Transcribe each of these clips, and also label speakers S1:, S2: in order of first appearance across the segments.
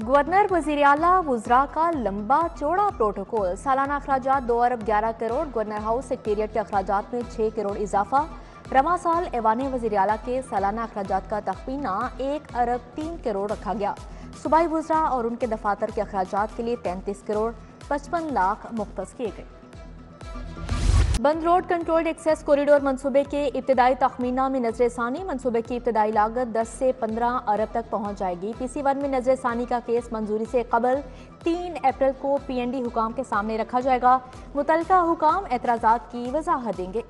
S1: Governor वजीर आला वुज़रा का लंबा चौड़ा प्रोटोकॉल। सालाना अखराजात 2 अरब 11 करोड़। गवर्नर हाउस सेक्रेटेरिएट के अखराजात में 6 करोड़ इजाफा। रवा साल ऐवान वजीर आला के सालाना अखराजात का तखमीना 1 अरब 3 करोड़ रखा गया। सूबाई वुज़रा और उनके दफातर के अखराजात के लिए 33 करोड़ 55 लाख मुख्तस किए गए। बंद रोड कंट्रोल्ड एक्सेस कॉरिडोर मनसूबे के इब्तदाई तखमीना में नजरसानी। मनसूबे की इब्तदाई लागत 10 से 15 अरब तक पहुंच जाएगी। PC1 में नजरसानी का केस मंजूरी से कबल 3 अप्रैल को PND हुकाम के सामने रखा जाएगा। मुतलका हुकाम एतराजात की वजाहत देंगे।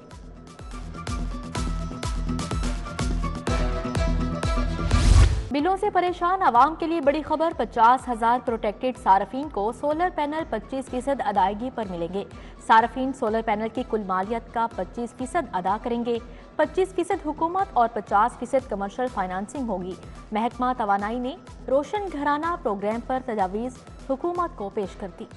S1: बिलों से परेशान आवाम के लिए बड़ी खबर। 50,000 प्रोटेक्टेड सार्फिन को सोलर पैनल 25% अदायगी पर मिलेंगे। सार्फिन सोलर पैनल की कुल मालियत का 25% अदा करेंगे। 25% हुकूमत और 50% कमर्शियल फाइनेंसिंग होगी। महकमा तवानाई ने रोशन घराना प्रोग्राम पर तजावीज़ हुकूमत को पेश कर दी।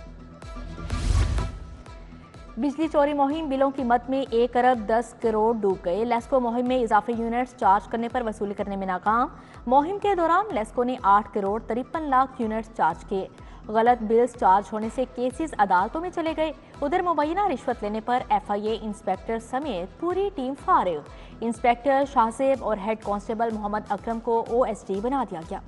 S1: बिजली चोरी मुहिम बिलों की मद में 1 अरब 10 करोड़ डूब गए। लेस्को मुहिम में इजाफी यूनिट्स चार्ज करने पर वसूली करने में नाकाम। मुहिम के दौरान लेस्को ने 8 करोड़ 53 लाख यूनिट्स चार्ज किए। गलत बिल्स चार्ज होने से केसेस अदालतों में चले गए। उधर मुबैना रिश्वत लेने पर FIA इंस्पेक्टर समेत पूरी टीम फारिग। इंस्पेक्टर शाहजेब और हेड कांस्टेबल मोहम्मद अकरम को OSD बना दिया गया।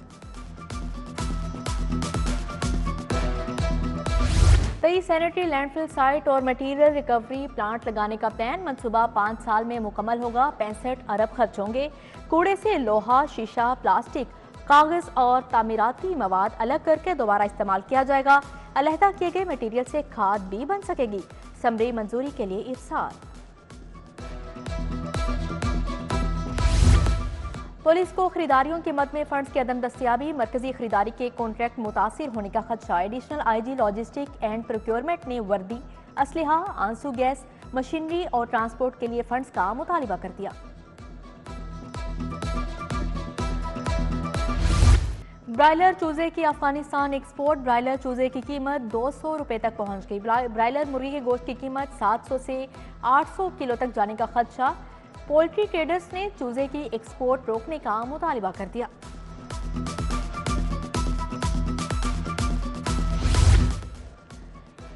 S1: 23 सैनिटरी लैंडफिल साइट और मटीरियल रिकवरी प्लांट लगाने का प्लान। मंसूबा 5 साल में मुकम्मल होगा। 65 अरब खर्च होंगे। कूड़े से लोहा, शीशा, प्लास्टिक, कागज और तामीराती मवाद अलग करके दोबारा इस्तेमाल किया जाएगा। अलहदा किए गए मटीरियल से खाद भी बन सकेगी। समरी मंजूरी के लिए इरसाल। पुलिस को खरीदारियों की मद में फंड्स की अदम दस्तियाबी। मरकजी खरीदारी के कॉन्ट्रैक्ट मुतासिर होने का खदशा। Additional IG logistic and procurement ने वर्दी, असलहा, आंसू गैस, मशीनरी और ट्रांसपोर्ट के लिए फंड्स का मुतालिबा कर दिया। ब्रायलर चूजे की अफगानिस्तान एक्सपोर्ट। ब्रायलर चूजे की कीमत 200 रुपए तक पहुंच गई। ब्रायलर मुर्गी के गोश्त की कीमत 700 से 800 किलो तक जाने का खदशा। पोल्ट्री ट्रेडर्स ने चूजे की एक्सपोर्ट रोकने का मुतालिबा कर दिया।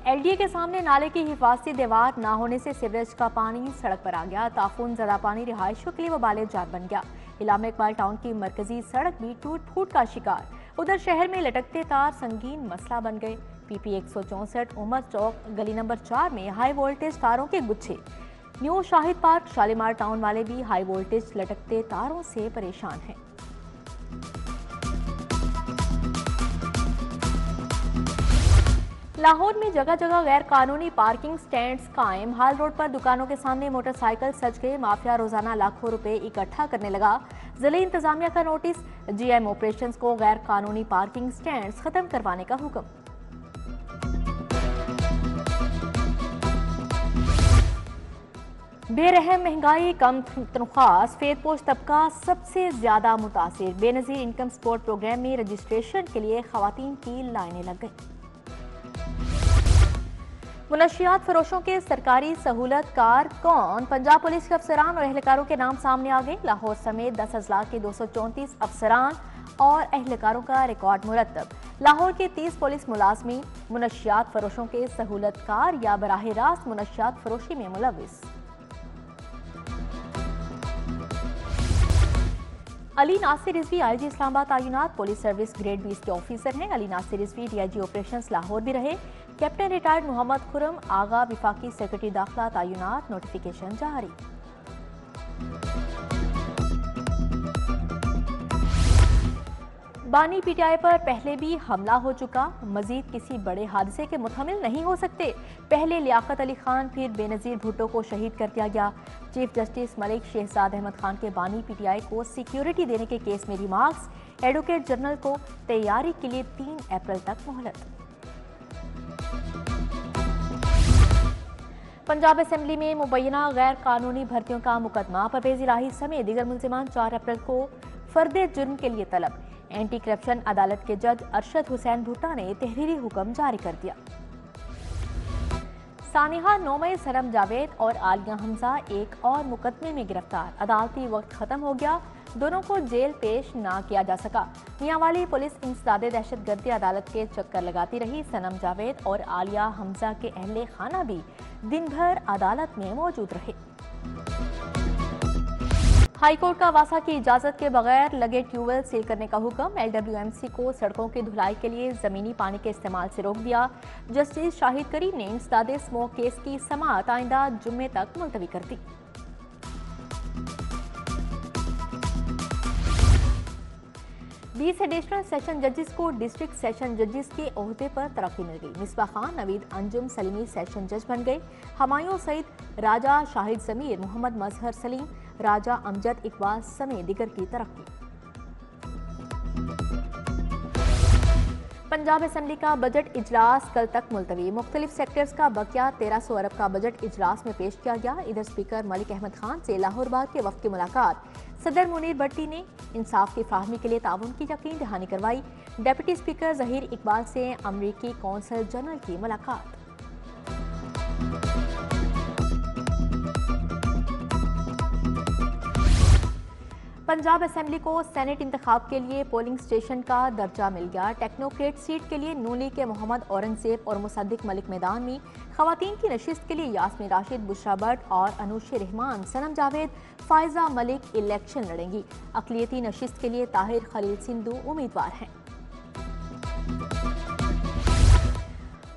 S1: LDA के सामने नाले की हिफाजती दीवार ना होने से सीवरेज का पानी सड़क पर आ गया। ताफून ज़दा पानी रिहायशियों के लिए वबाले जान बन गया। इलामा इकबाल टाउन की मरकजी सड़क भी टूट फूट का शिकार। उधर शहर में लटकते तार संगीन मसला बन गए। PP 164 उमर चौक गली नंबर 4 में हाई वोल्टेज तारों के गुच्छे। New Shahid park Shalimar town वाले भी हाई वोल्टेज लटकते तारों से परेशान हैं। लाहौर में जगह जगह गैर कानूनी पार्किंग स्टैंड्स कायम। हाल रोड पर दुकानों के सामने मोटरसाइकिल सज गए। माफिया रोजाना लाखों रुपए इकट्ठा करने लगा। जिले इंतजामिया का नोटिस। GM ऑपरेशंस को गैर कानूनी पार्किंग स्टैंड्स खत्म करवाने का हुक्म। बेरहम महंगाई, कम तनख्वाह, सफेदपोश तबका सबसे ज्यादा मुतासिर। बेनजीर इनकम सपोर्ट प्रोग्राम में रजिस्ट्रेशन के लिए खवातीन की लाइनें लग गई। मुनशियात फरोशों के सरकारी सहूलत कार कौन? पंजाब पुलिस के अफसरान और एहलकारों के नाम सामने आ गए। लाहौर समेत 10 अजला के 234 अफसरान और एहलकारों का रिकॉर्ड मुरतब। लाहौर के 30 पुलिस मुलाजमीन मुनशियात फरोशों के सहूलत कार या बराह रास्त मुनशियात फरोशी में मुलविस। अली नासिर रिजवी IG इस्लामाबाद तैनात। पुलिस सर्विस ग्रेड 20 के ऑफिसर हैं। अली नासिर रिजवी DIG ऑपरेशंस लाहौर भी रहे। कैप्टन रिटायर्ड मोहम्मद खुरम आगा विफाकी सेक्रेटरी दाखिला तैनात। नोटिफिकेशन जारी। बानी PTI पर पहले भी हमला हो चुका। मजीद किसी बड़े हादसे के मुतहमिल नहीं हो सकते। पहले लियाकत अली खान फिर बेनजीर भुट्टो को शहीद कर दिया गया। चीफ जस्टिस मलिक शहजाद अहमद खान के बानी PTI को सिक्योरिटी देने के केस में रिमार्क्स। एडवोकेट जनरल को तैयारी के लिए 3 अप्रैल तक मोहलत। पंजाब असेंबली में मुबैना गैर कानूनी भर्तियों का मुकदमा। परवेज इलाही समेत दीगर मुल्जिमान 4 अप्रैल को फर्दे जुर्म के लिए तलब। एंटी करप्शन अदालत के जज अरशद हुसैन भुट्टा ने तहरीरी हुक्म जारी कर दिया। सानिहा नोमे सनम जावेद और आलिया हमजा एक और मुकदमे में गिरफ्तार। अदालती वक्त खत्म हो गया। दोनों को जेल पेश ना किया जा सका। मियांवाली पुलिस इंसदादे दहशतगर्दी अदालत के चक्कर लगाती रही। सनम जावेद और आलिया हमजा के अहले खाना भी दिन भर अदालत में मौजूद रहे। हाईकोर्ट का वासा की इजाजत के बगैर लगे ट्यूबवेल सील करने का हुक्म। LWMC को सड़कों की धुलाई के लिए जमीनी पानी के इस्तेमाल से रोक दिया। जस्टिस शाहिद करीम ने इंसदादे स्मोक केस की समाअत आइंदा जुम्मे तक मुलतवी कर दी। 20 एडिशनल सेशन जजेस को डिस्ट्रिक्ट सेशन जजेस के ओहदे पर तरक्की मिल गई। मिसबा खान नवीद अंजुम सलीमी सेशन जज बन गए। हमायूं सईद, राजा शाहिद जमीर, मोहम्मद मजहर सलीम, राजा अमजद इकबाल समेत दिगर की तरक्की। पंजाब असेंबली का बजट इजलास कल तक मुलतवी। मुख्तलिफ सेक्टर्स का बकिया 1300 अरब का बजट इजलास में पेश किया गया। इधर स्पीकर मलिक अहमद खान से लाहौर बाग के वफ्द की मुलाकात। सदर मुनीर भट्टी ने इंसाफ की फाहमी के लिए ताउन की यकीन दहानी करवाई। डेप्यूटी स्पीकर जहीर इकबाल से अमरीकी कौंसल जनरल की मुलाकात। पंजाब असेंबली को सेनेट इंतखाब के लिए पोलिंग स्टेशन का दर्जा मिल गया। टेक्नोक्रेट सीट के लिए नून लीग के मोहम्मद औरंगजेब और मुसद्दिक मलिक मैदान में। खवातीन की नशिस्त के लिए यास्मीन राशिद, बुशरा भट्ट और अनुश रहमान, सनम जावेद, फायजा मलिक इलेक्शन लड़ेंगी। अकलियती नशिस्त के लिए ताहिर खलील सिंधु उम्मीदवार हैं।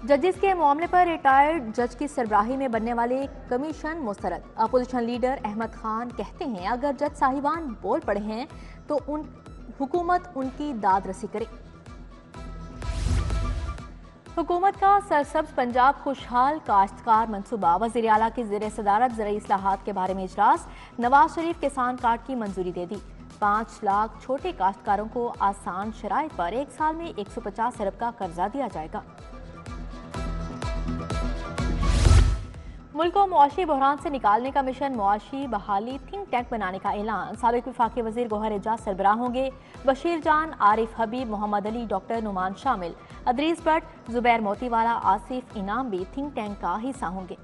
S1: जजेस के मामले पर रिटायर्ड जज की सरबराही में बनने वाले कमीशन मुस्तरद। अपोजिशन लीडर अहमद खान कहते हैं अगर जज साहिबान बोल पड़े हैं तो हुकूमत उनकी दाद रसी करे। हुकूमत का सरसब्ज पंजाब खुशहाल काश्तकार मंसूबा। वज़ीर आला की ज़ेर सदारत ज़राई इस्लाहात के बारे में इजलास। नवाज शरीफ किसान कार्ड की मंजूरी दे दी। 5 लाख छोटे काश्तकारों को आसान शराइत पर 1 साल में 150 अरब का कर्जा दिया जाएगा। मुल्क को मुआशी बहरान से निकालने का मिशन मुआशी बहाली थिंक टैंक बनाने का ऐलान। साबिक वफाकी वजीर गौहर एजाज सरबराह होंगे। बशीर जान, आरिफ हबीब, मोहम्मद अली, डॉक्टर नुमान शामिल। अदरीस भट्ट, जुबैर मोतीवाला, आसिफ इनाम भी थिंक टैंक का हिस्सा होंगे।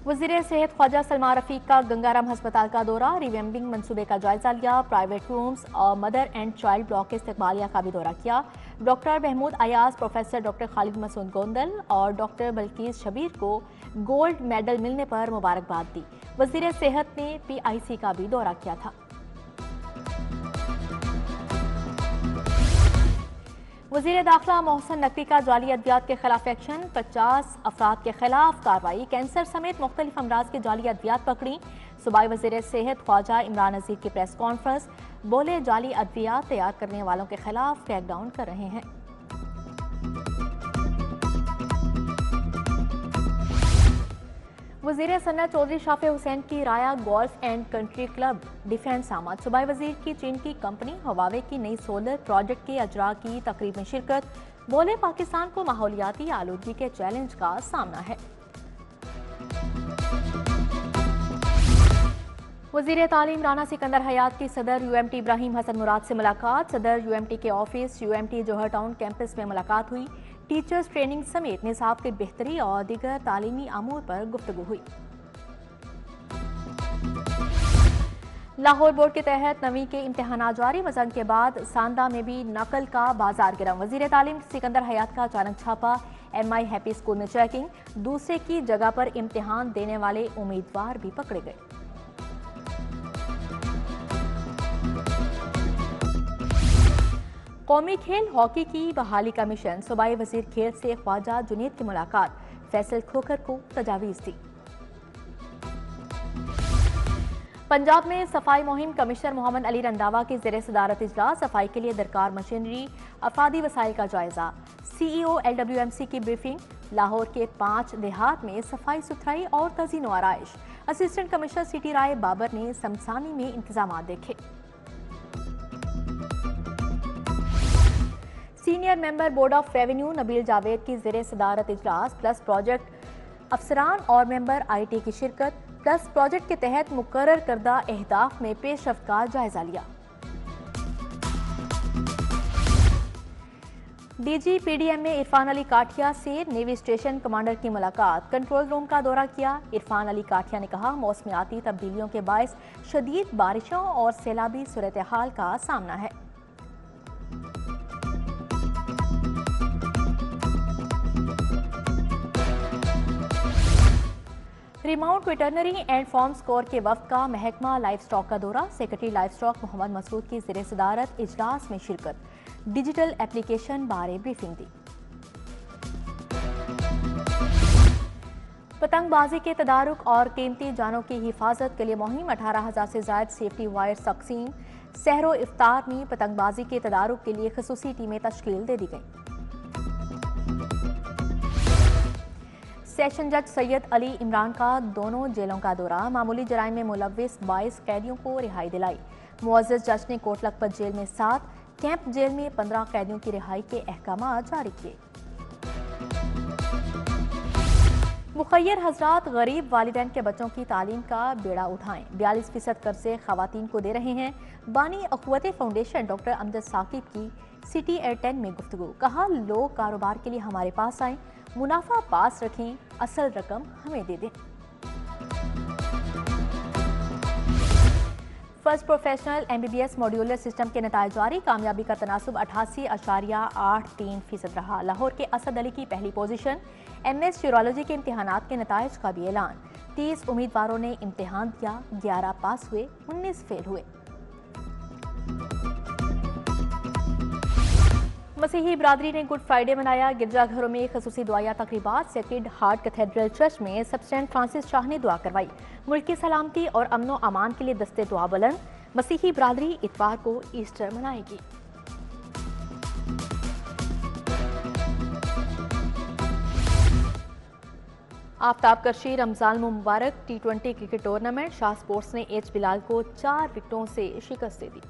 S1: वज़ीर सेहत ख्वाजा सलमान रफीक का गंगाराम हस्पताल का दौरा। रिवेम्बिंग मंसूबे का जायजा लिया। प्राइवेट रूम्स और मदर एंड चाइल्ड ब्लॉक के इस्तकबालिया का भी दौरा किया। Doctor Mahmood Ayaz, professor doctor Khalid Masood Gondal और डॉक्टर बल्कीस शबीर को गोल्ड मेडल मिलने पर मुबारकबाद दी। वज़ीर सेहत ने PIC का भी दौरा किया था। वज़ीर दाखिला मोहसन नकवी का जाली अद्वियात के खिलाफ एक्शन। 50 अफराद के खिलाफ कार्रवाई। कैंसर समेत मुख्तलिफ अमराज के जाली अद्वियात पकड़ी। सूबाई वज़ीर सेहत ख्वाजा इमरान नज़ीर की प्रेस कॉन्फ्रेंस। बोले जाली अद्वियात तैयार करने वालों के खिलाफ क्रैकडाउन कर रहे हैं। वज़ीर सन्नत चौधरी शाफे हुसैन की राया golf and country club defence आमद। सूबाई वज़ीर की चीन की कंपनी हवावे की नई सोलर प्रोजेक्ट के अजरा की तकरीब में शिरकत। बोले पाकिस्तान को माहौलियाती आलूदगी के चैलेंज का सामना है। वज़ीर तालीम राना सिकंदर हयात की सदर UMT इब्राहिम हसन मुराद से मुलाकात। सदर UMT के ऑफिस UMT जौहर टाउन कैंपस में मुलाकात हुई। टीचर्स ट्रेनिंग समेत निसाब की बेहतरी और दीगर तालीमी अमूर पर गुफ्तगू हुई। लाहौर बोर्ड के तहत 9वीं के इम्तिहानात जारी। मज़न के बाद सांदा में भी नकल का बाजार गिरा। वज़ीर तालीम सिकंदर हयात का अचानक छापा। MI हैप्पी स्कूल में चेकिंग। दूसरे की जगह पर इम्तिहान देने वाले उम्मीदवार भी पकड़े गए। कौमी खेल हॉकी की बहाली का मिशन। सूबाई वज़ीर खेल से ख्वाजा जुनेद की मुलाकात। फैसल खोखर को तजावीज़ दी। पंजाब में सफाई मुहिम। कमिश्नर मोहम्मद अली रंधावा की ज़ेर सदारत इजलास। सफाई के लिए दरकार मशीनरी, अफरादी वसाइल का जायजा। CEO LWMC की ब्रीफिंग। लाहौर के 5 देहात में सफाई सुथराई और तज़ीन व आराइश। असिस्टेंट कमिश्नर CT राय बाबर ने समसानी में इंतजाम देखे। Senior member board of revenue Nabeel Javed की ज़ेर सदारत इजलास। प्लस प्रोजेक्ट अफसरान और मेंबर IT की शिरकत। प्लस प्रोजेक्ट के तहत मुकर्रर करदा अहदाफ में पेशरफ्त का जायजा लिया। डीजी पीडीएम में इरफान अली काठिया से नेवी स्टेशन कमांडर की मुलाकात, कंट्रोल रूम का दौरा किया। इरफान अली काठिया ने कहा, मौसमियाती तब्दीलियों के बायस शदीद बारिशों और सैलाबी सूरत हाल का सामना है। Remount veterinary and farm corps के वफ्द का महकमा लाइफ स्टॉक का दौरा, secretary livestock Mohammad Masood की ज़ेर सदारत इजलास में शिरकत, डिजिटल एप्लीकेशन बारे ब्रीफिंग दी। पतंगबाजी के तदारुक और कीमती जानों की हिफाजत के लिए मुहिम, 18,000 से ज्यादा सेफ्टी वायर तकसीम। सहरो इफ्तार में पतंगबाजी के तदारुक के लिए खसूसी टीमें तश्कील दे दी गई। सेशन जज सैयद अली इमरान का दोनों जेलों का दौरा, मामूली जराइम में मुलव्विस 22 कैदियों को रिहाई दिलाई। मुअज़्ज़ज़ जज ने कोट लखपत जेल में 7, कैंप जेल में 15 कैदियों की रिहाई के अहकाम जारी किए। मुखय्यर हजरात गरीब वालिदैन के बच्चों की तालीम का बेड़ा उठाएं, 42% कर्जे खवातीन को दे रहे हैं। बानी अखवत फाउंडेशन डॉक्टर अमजद साकिब की सिटी एयर 10 में गुफ्तगू, कहा लोग कारोबार के लिए हमारे पास आएं, मुनाफा पास रखें, असल रकम हमें दे दें। First professional MBBS modular system के नतायज जारी, कामयाबी का तनासुब 88.83% रहा। लाहौर के असद अली की पहली पोजीशन। MS यूरोलॉजी के इम्तिहानात के नतायज का भी ऐलान, 30 उम्मीदवारों ने इम्तिहान दिया, 11 पास हुए, 19 फेल हुए। मसीही बिरादरी ने गुड फ्राइडे मनाया, गिरजाघरों में खसूसी दुआया तकरीबात। सेक्रेड हार्ट कैथेड्रल चर्च में सब सेंट फ्रांसिस शाह ने दुआ करवाई, मुल्क की सलामती और अमनो अमान के लिए दस्ते दुआ बुलंद। मसीही बिरादरी इतवार को ईस्टर मनाएगी। आफ्ताब कर्शी रमजान मुबारक। T20 cricket tournament, Shah sports ने H बिलाल को 4 विकेटों से शिकस्त दे दी।